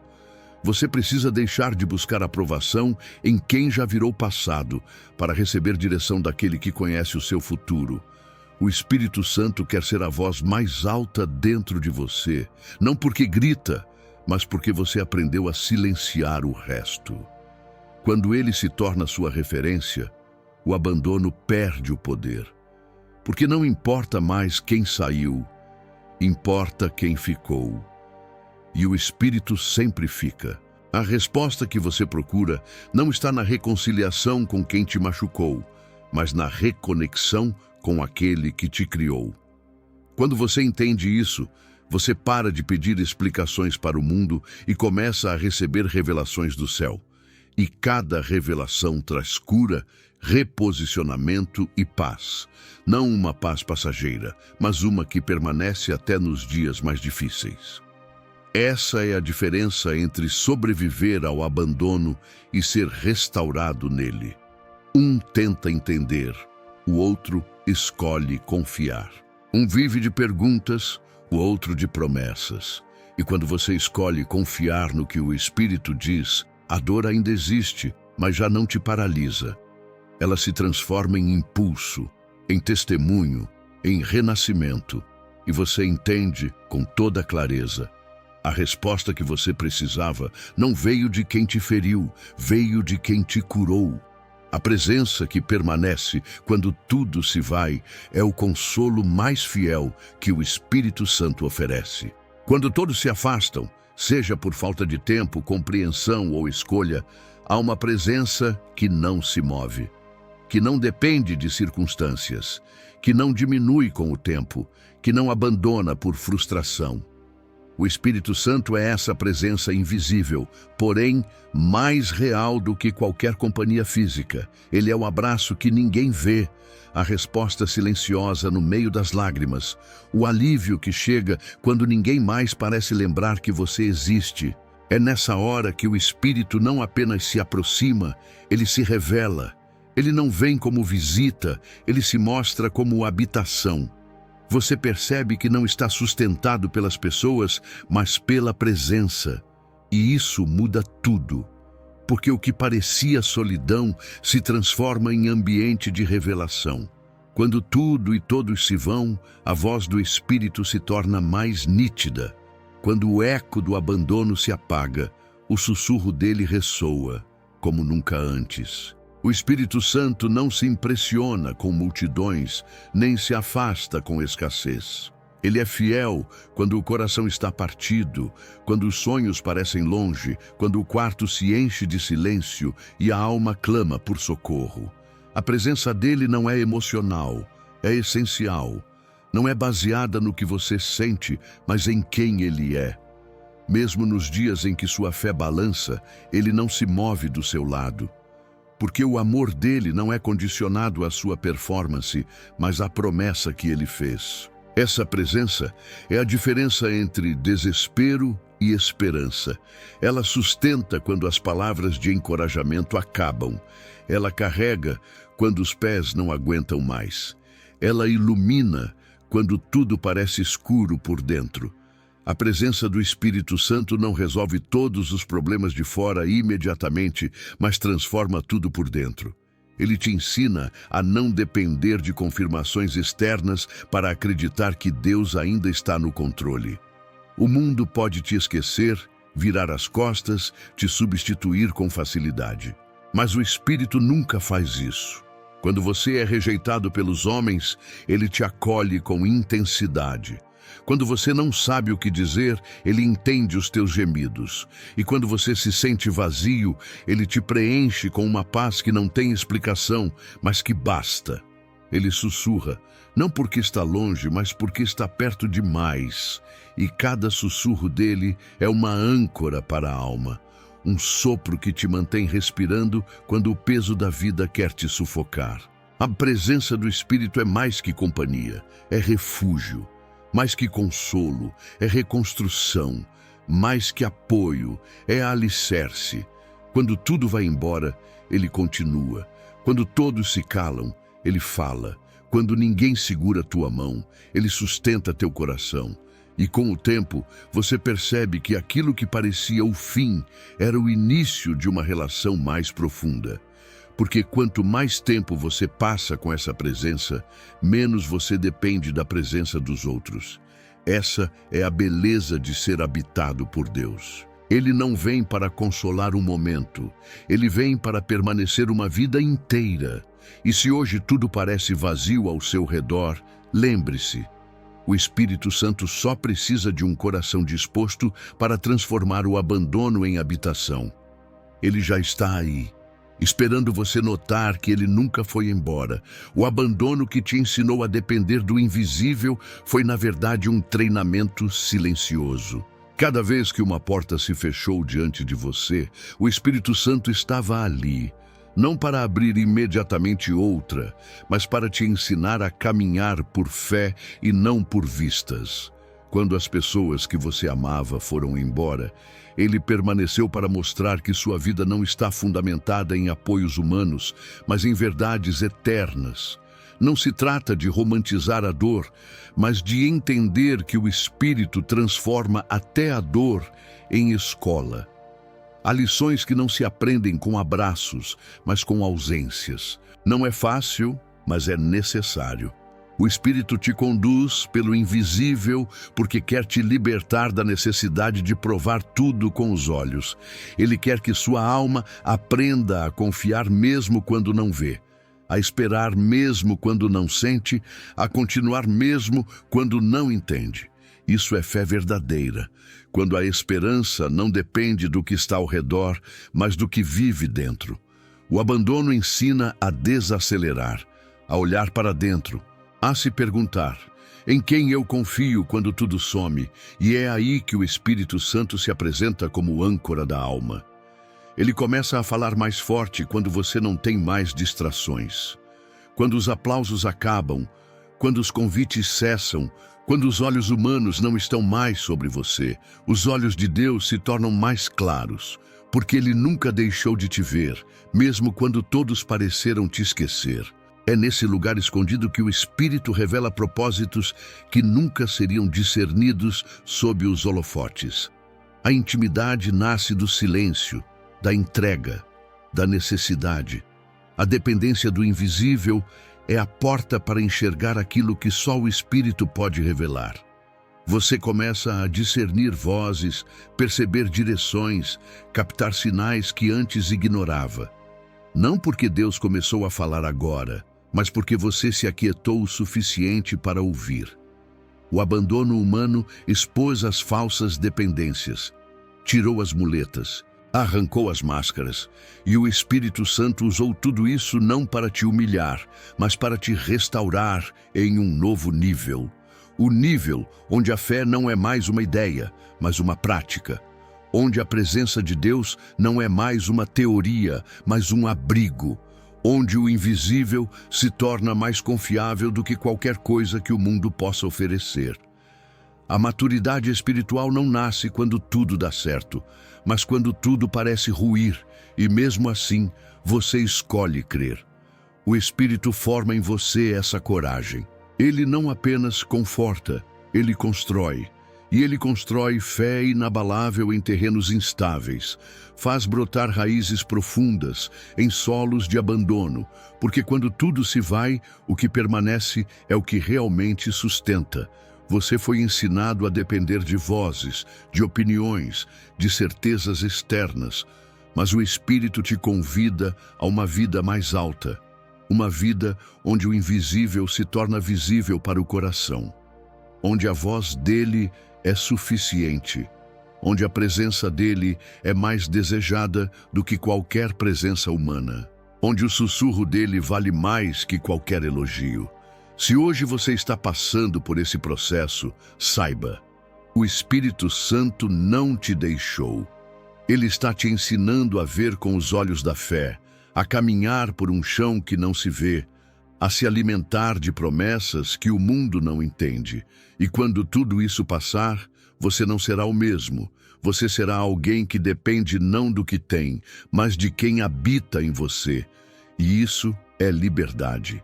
Você precisa deixar de buscar aprovação em quem já virou passado para receber direção daquele que conhece o seu futuro. O Espírito Santo quer ser a voz mais alta dentro de você, não porque grita, mas porque você aprendeu a silenciar o resto. Quando ele se torna sua referência, o abandono perde o poder. Porque não importa mais quem saiu, importa quem ficou. E o Espírito sempre fica. A resposta que você procura não está na reconciliação com quem te machucou, mas na reconexão com aquele que te criou. Quando você entende isso, você para de pedir explicações para o mundo e começa a receber revelações do céu. E cada revelação traz cura, reposicionamento e paz. Não uma paz passageira, mas uma que permanece até nos dias mais difíceis. Essa é a diferença entre sobreviver ao abandono e ser restaurado nele. Um tenta entender, o outro escolhe confiar. Um vive de perguntas, o outro de promessas. E quando você escolhe confiar no que o Espírito diz, a dor ainda existe, mas já não te paralisa. Ela se transforma em impulso, em testemunho, em renascimento. E você entende com toda clareza. A resposta que você precisava não veio de quem te feriu, veio de quem te curou. A presença que permanece quando tudo se vai é o consolo mais fiel que o Espírito Santo oferece. Quando todos se afastam, seja por falta de tempo, compreensão ou escolha, há uma presença que não se move, que não depende de circunstâncias, que não diminui com o tempo, que não abandona por frustração. O Espírito Santo é essa presença invisível, porém mais real do que qualquer companhia física. Ele é o abraço que ninguém vê, a resposta silenciosa no meio das lágrimas, o alívio que chega quando ninguém mais parece lembrar que você existe. É nessa hora que o Espírito não apenas se aproxima, ele se revela. Ele não vem como visita, ele se mostra como habitação. Você percebe que não está sustentado pelas pessoas, mas pela presença. E isso muda tudo, porque o que parecia solidão se transforma em ambiente de revelação. Quando tudo e todos se vão, a voz do Espírito se torna mais nítida. Quando o eco do abandono se apaga, o sussurro dele ressoa, como nunca antes. O Espírito Santo não se impressiona com multidões, nem se afasta com escassez. Ele é fiel quando o coração está partido, quando os sonhos parecem longe, quando o quarto se enche de silêncio e a alma clama por socorro. A presença dele não é emocional, é essencial. Não é baseada no que você sente, mas em quem ele é. Mesmo nos dias em que sua fé balança, ele não se move do seu lado. Porque o amor dele não é condicionado à sua performance, mas à promessa que ele fez. Essa presença é a diferença entre desespero e esperança. Ela sustenta quando as palavras de encorajamento acabam. Ela carrega quando os pés não aguentam mais. Ela ilumina quando tudo parece escuro por dentro. A presença do Espírito Santo não resolve todos os problemas de fora imediatamente, mas transforma tudo por dentro. Ele te ensina a não depender de confirmações externas para acreditar que Deus ainda está no controle. O mundo pode te esquecer, virar as costas, te substituir com facilidade. Mas o Espírito nunca faz isso. Quando você é rejeitado pelos homens, ele te acolhe com intensidade. Quando você não sabe o que dizer, ele entende os teus gemidos. E quando você se sente vazio, ele te preenche com uma paz que não tem explicação, mas que basta. Ele sussurra, não porque está longe, mas porque está perto demais. E cada sussurro dele é uma âncora para a alma. Um sopro que te mantém respirando quando o peso da vida quer te sufocar. A presença do Espírito é mais que companhia, é refúgio. Mais que consolo, é reconstrução. Mais que apoio, é alicerce. Quando tudo vai embora, ele continua. Quando todos se calam, ele fala. Quando ninguém segura tua mão, ele sustenta teu coração. E com o tempo, você percebe que aquilo que parecia o fim era o início de uma relação mais profunda. Porque quanto mais tempo você passa com essa presença, menos você depende da presença dos outros. Essa é a beleza de ser habitado por Deus. Ele não vem para consolar um momento, ele vem para permanecer uma vida inteira. E se hoje tudo parece vazio ao seu redor, lembre-se, o Espírito Santo só precisa de um coração disposto para transformar o abandono em habitação. Ele já está aí, esperando você notar que ele nunca foi embora. O abandono que te ensinou a depender do invisível foi, na verdade, um treinamento silencioso. Cada vez que uma porta se fechou diante de você, o Espírito Santo estava ali, não para abrir imediatamente outra, mas para te ensinar a caminhar por fé e não por vistas. Quando as pessoas que você amava foram embora, ele permaneceu para mostrar que sua vida não está fundamentada em apoios humanos, mas em verdades eternas. Não se trata de romantizar a dor, mas de entender que o Espírito transforma até a dor em escola. Há lições que não se aprendem com abraços, mas com ausências. Não é fácil, mas é necessário. O Espírito te conduz pelo invisível porque quer te libertar da necessidade de provar tudo com os olhos. Ele quer que sua alma aprenda a confiar mesmo quando não vê, a esperar mesmo quando não sente, a continuar mesmo quando não entende. Isso é fé verdadeira, quando a esperança não depende do que está ao redor, mas do que vive dentro. O abandono ensina a desacelerar, a olhar para dentro, a se perguntar: em quem eu confio quando tudo some? E é aí que o Espírito Santo se apresenta como âncora da alma. Ele começa a falar mais forte quando você não tem mais distrações. Quando os aplausos acabam, quando os convites cessam, quando os olhos humanos não estão mais sobre você, os olhos de Deus se tornam mais claros, porque Ele nunca deixou de te ver, mesmo quando todos pareceram te esquecer. É nesse lugar escondido que o Espírito revela propósitos que nunca seriam discernidos sob os holofotes. A intimidade nasce do silêncio, da entrega, da necessidade. A dependência do invisível é a porta para enxergar aquilo que só o Espírito pode revelar. Você começa a discernir vozes, perceber direções, captar sinais que antes ignorava. Não porque Deus começou a falar agora, mas porque você se aquietou o suficiente para ouvir. O abandono humano expôs as falsas dependências, tirou as muletas, arrancou as máscaras, e o Espírito Santo usou tudo isso não para te humilhar, mas para te restaurar em um novo nível. O nível onde a fé não é mais uma ideia, mas uma prática. Onde a presença de Deus não é mais uma teoria, mas um abrigo. Onde o invisível se torna mais confiável do que qualquer coisa que o mundo possa oferecer. A maturidade espiritual não nasce quando tudo dá certo, mas quando tudo parece ruir, e mesmo assim você escolhe crer. O Espírito forma em você essa coragem. Ele não apenas conforta, ele constrói. E ele constrói fé inabalável em terrenos instáveis, faz brotar raízes profundas em solos de abandono, porque quando tudo se vai, o que permanece é o que realmente sustenta. Você foi ensinado a depender de vozes, de opiniões, de certezas externas, mas o Espírito te convida a uma vida mais alta, uma vida onde o invisível se torna visível para o coração, onde a voz dele é suficiente, onde a presença dele é mais desejada do que qualquer presença humana, onde o sussurro dele vale mais que qualquer elogio. Se hoje você está passando por esse processo, saiba, o Espírito Santo não te deixou. Ele está te ensinando a ver com os olhos da fé, a caminhar por um chão que não se vê, a se alimentar de promessas que o mundo não entende. E quando tudo isso passar, você não será o mesmo. Você será alguém que depende não do que tem, mas de quem habita em você. E isso é liberdade.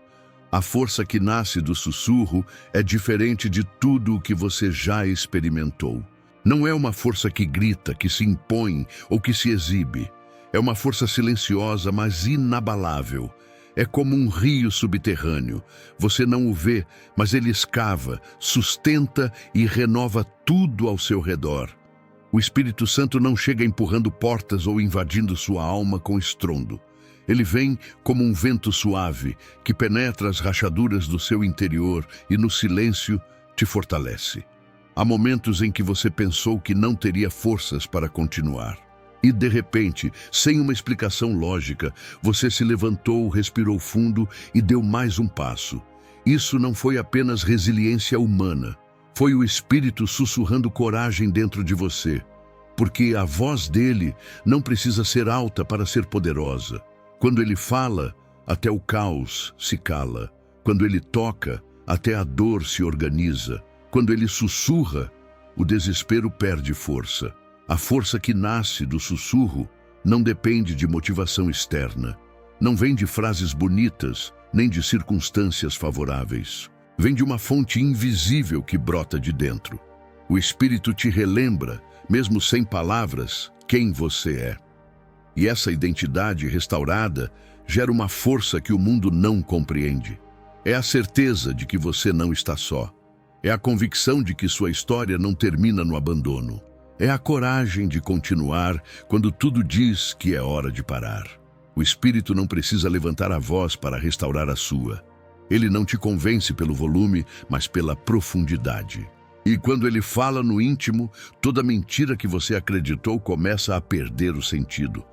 A força que nasce do sussurro é diferente de tudo o que você já experimentou. Não é uma força que grita, que se impõe ou que se exibe. É uma força silenciosa, mas inabalável. É como um rio subterrâneo. Você não o vê, mas ele escava, sustenta e renova tudo ao seu redor. O Espírito Santo não chega empurrando portas ou invadindo sua alma com estrondo. Ele vem como um vento suave que penetra as rachaduras do seu interior e no silêncio te fortalece. Há momentos em que você pensou que não teria forças para continuar. E, de repente, sem uma explicação lógica, você se levantou, respirou fundo e deu mais um passo. Isso não foi apenas resiliência humana. Foi o Espírito sussurrando coragem dentro de você. Porque a voz dele não precisa ser alta para ser poderosa. Quando ele fala, até o caos se cala. Quando ele toca, até a dor se organiza. Quando ele sussurra, o desespero perde força. A força que nasce do sussurro não depende de motivação externa. Não vem de frases bonitas, nem de circunstâncias favoráveis. Vem de uma fonte invisível que brota de dentro. O Espírito te relembra, mesmo sem palavras, quem você é. E essa identidade restaurada gera uma força que o mundo não compreende. É a certeza de que você não está só. É a convicção de que sua história não termina no abandono. É a coragem de continuar quando tudo diz que é hora de parar. O Espírito não precisa levantar a voz para restaurar a sua. Ele não te convence pelo volume, mas pela profundidade. E quando ele fala no íntimo, toda mentira que você acreditou começa a perder o sentido.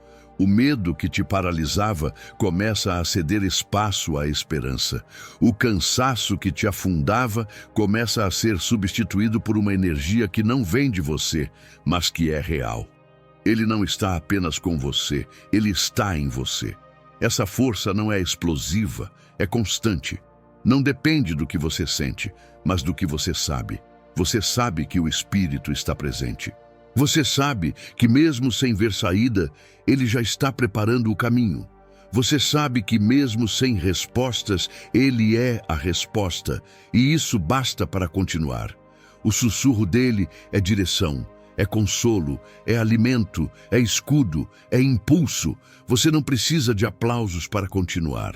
O medo que te paralisava começa a ceder espaço à esperança. O cansaço que te afundava começa a ser substituído por uma energia que não vem de você, mas que é real. Ele não está apenas com você, ele está em você. Essa força não é explosiva, é constante. Não depende do que você sente, mas do que você sabe. Você sabe que o Espírito está presente. Você sabe que mesmo sem ver saída, ele já está preparando o caminho. Você sabe que mesmo sem respostas, ele é a resposta, e isso basta para continuar. O sussurro dele é direção, é consolo, é alimento, é escudo, é impulso. Você não precisa de aplausos para continuar.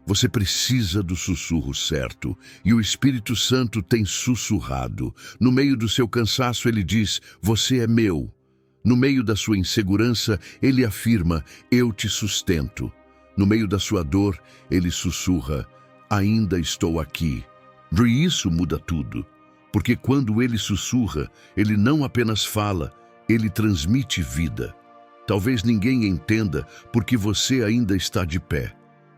Você precisa do sussurro certo, e o Espírito Santo tem sussurrado. No meio do seu cansaço, ele diz, você é meu. No meio da sua insegurança, ele afirma, eu te sustento. No meio da sua dor, ele sussurra, ainda estou aqui. E isso muda tudo, porque quando ele sussurra, ele não apenas fala, ele transmite vida. Talvez ninguém entenda porque você ainda está de pé.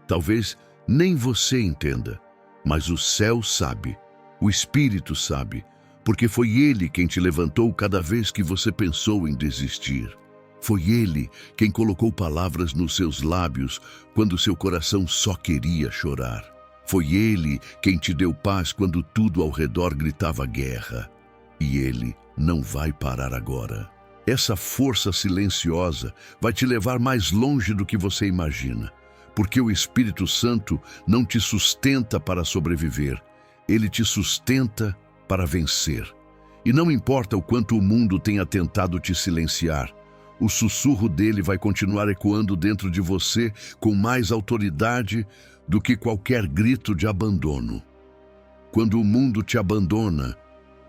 Talvez nem você entenda, mas o céu sabe, o Espírito sabe, porque foi ele quem te levantou cada vez que você pensou em desistir. Foi ele quem colocou palavras nos seus lábios quando seu coração só queria chorar. Foi ele quem te deu paz quando tudo ao redor gritava guerra. E ele não vai parar agora. Essa força silenciosa vai te levar mais longe do que você imagina. Porque o Espírito Santo não te sustenta para sobreviver, ele te sustenta para vencer. E não importa o quanto o mundo tenha tentado te silenciar, o sussurro dele vai continuar ecoando dentro de você com mais autoridade do que qualquer grito de abandono. Quando o mundo te abandona,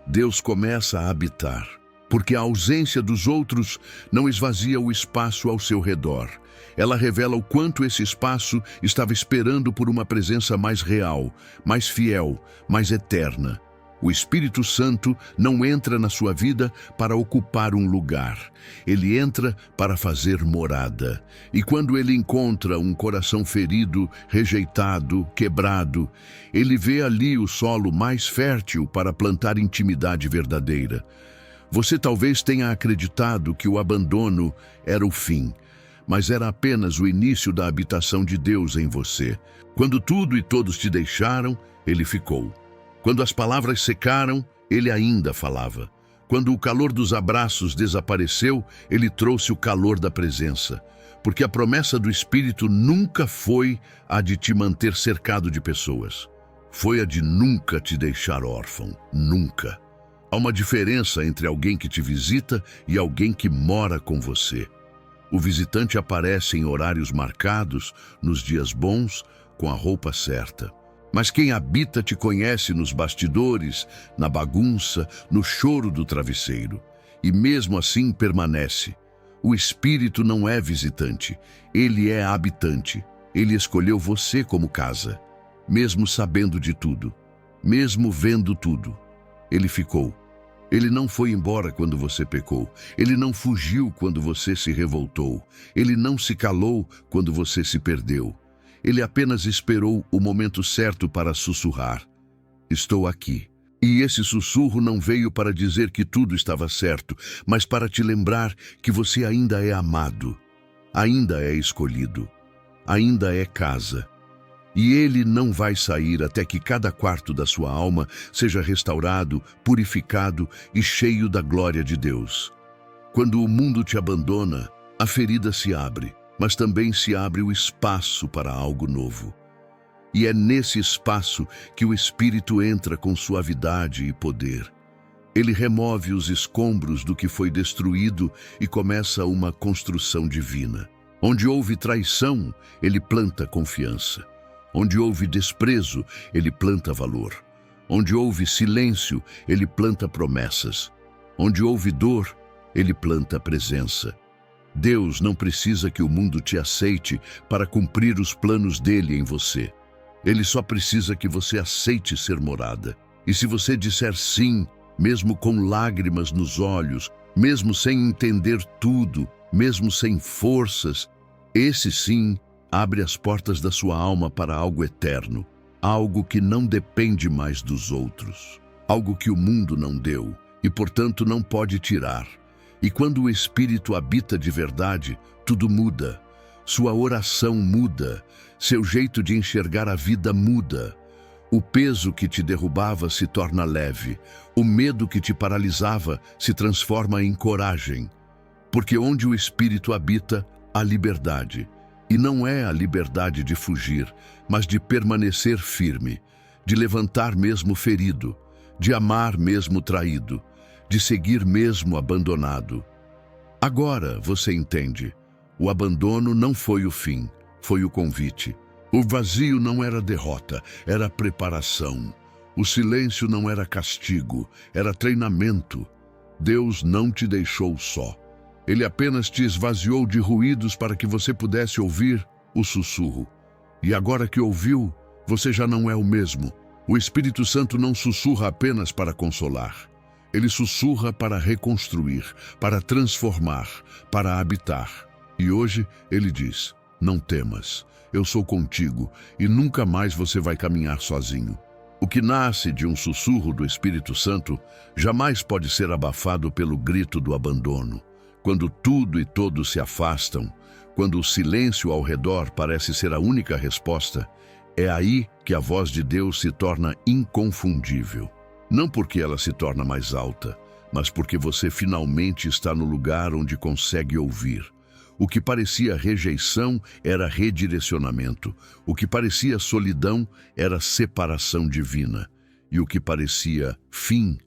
Deus começa a habitar, porque a ausência dos outros não esvazia o espaço ao seu redor. Ela revela o quanto esse espaço estava esperando por uma presença mais real, mais fiel, mais eterna. O Espírito Santo não entra na sua vida para ocupar um lugar. Ele entra para fazer morada. E quando ele encontra um coração ferido, rejeitado, quebrado, ele vê ali o solo mais fértil para plantar intimidade verdadeira. Você talvez tenha acreditado que o abandono era o fim, mas era apenas o início da habitação de Deus em você. Quando tudo e todos te deixaram, ele ficou. Quando as palavras secaram, ele ainda falava. Quando o calor dos abraços desapareceu, ele trouxe o calor da presença. Porque a promessa do Espírito nunca foi a de te manter cercado de pessoas. Foi a de nunca te deixar órfão. Nunca. Há uma diferença entre alguém que te visita e alguém que mora com você. O visitante aparece em horários marcados, nos dias bons, com a roupa certa. Mas quem habita te conhece nos bastidores, na bagunça, no choro do travesseiro. E mesmo assim permanece. O Espírito não é visitante, ele é habitante. Ele escolheu você como casa, mesmo sabendo de tudo, mesmo vendo tudo. Ele ficou. Ele não foi embora quando você pecou. Ele não fugiu quando você se revoltou. Ele não se calou quando você se perdeu. Ele apenas esperou o momento certo para sussurrar. Estou aqui. E esse sussurro não veio para dizer que tudo estava certo, mas para te lembrar que você ainda é amado, ainda é escolhido, ainda é casa. E ele não vai sair até que cada quarto da sua alma seja restaurado, purificado e cheio da glória de Deus. Quando o mundo te abandona, a ferida se abre, mas também se abre o espaço para algo novo. E é nesse espaço que o Espírito entra com suavidade e poder. Ele remove os escombros do que foi destruído e começa uma construção divina. Onde houve traição, ele planta confiança. Onde houve desprezo, ele planta valor. Onde houve silêncio, ele planta promessas. Onde houve dor, ele planta presença. Deus não precisa que o mundo te aceite para cumprir os planos dele em você. Ele só precisa que você aceite ser morada. E se você disser sim, mesmo com lágrimas nos olhos, mesmo sem entender tudo, mesmo sem forças, esse sim abre as portas da sua alma para algo eterno, algo que não depende mais dos outros, algo que o mundo não deu e, portanto, não pode tirar. E quando o Espírito habita de verdade, tudo muda. Sua oração muda, seu jeito de enxergar a vida muda. O peso que te derrubava se torna leve, o medo que te paralisava se transforma em coragem. Porque onde o Espírito habita, há liberdade. E não é a liberdade de fugir, mas de permanecer firme, de levantar mesmo ferido, de amar mesmo traído, de seguir mesmo abandonado. Agora você entende. O abandono não foi o fim, foi o convite. O vazio não era derrota, era preparação. O silêncio não era castigo, era treinamento. Deus não te deixou só. Ele apenas te esvaziou de ruídos para que você pudesse ouvir o sussurro. E agora que ouviu, você já não é o mesmo. O Espírito Santo não sussurra apenas para consolar. Ele sussurra para reconstruir, para transformar, para habitar. E hoje ele diz: não temas, eu sou contigo e nunca mais você vai caminhar sozinho. O que nasce de um sussurro do Espírito Santo jamais pode ser abafado pelo grito do abandono. Quando tudo e todos se afastam, quando o silêncio ao redor parece ser a única resposta, é aí que a voz de Deus se torna inconfundível. Não porque ela se torna mais alta, mas porque você finalmente está no lugar onde consegue ouvir. O que parecia rejeição era redirecionamento. O que parecia solidão era separação divina. E o que parecia fim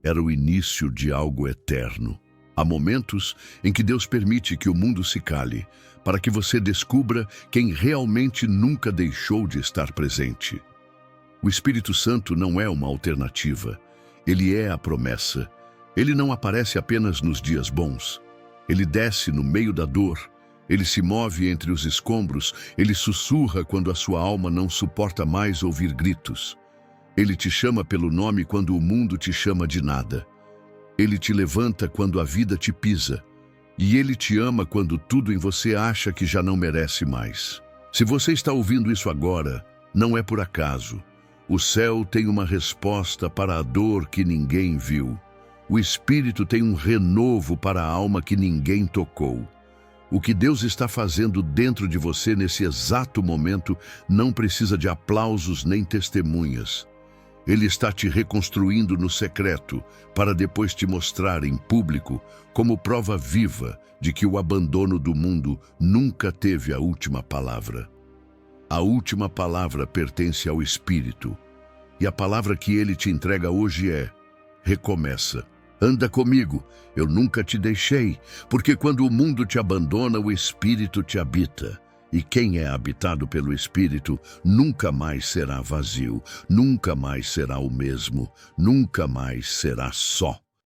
era o início de algo eterno. Há momentos em que Deus permite que o mundo se cale, para que você descubra quem realmente nunca deixou de estar presente. O Espírito Santo não é uma alternativa. Ele é a promessa. Ele não aparece apenas nos dias bons. Ele desce no meio da dor. Ele se move entre os escombros. Ele sussurra quando a sua alma não suporta mais ouvir gritos. Ele te chama pelo nome quando o mundo te chama de nada. Ele te levanta quando a vida te pisa. E ele te ama quando tudo em você acha que já não merece mais. Se você está ouvindo isso agora, não é por acaso. O céu tem uma resposta para a dor que ninguém viu. O Espírito tem um renovo para a alma que ninguém tocou. O que Deus está fazendo dentro de você nesse exato momento não precisa de aplausos nem testemunhas. Ele está te reconstruindo no secreto para depois te mostrar em público como prova viva de que o abandono do mundo nunca teve a última palavra. A última palavra pertence ao Espírito. E a palavra que ele te entrega hoje é: recomeça. Anda comigo, eu nunca te deixei, porque quando o mundo te abandona, o Espírito te habita. E quem é habitado pelo Espírito nunca mais será vazio, nunca mais será o mesmo, nunca mais será só.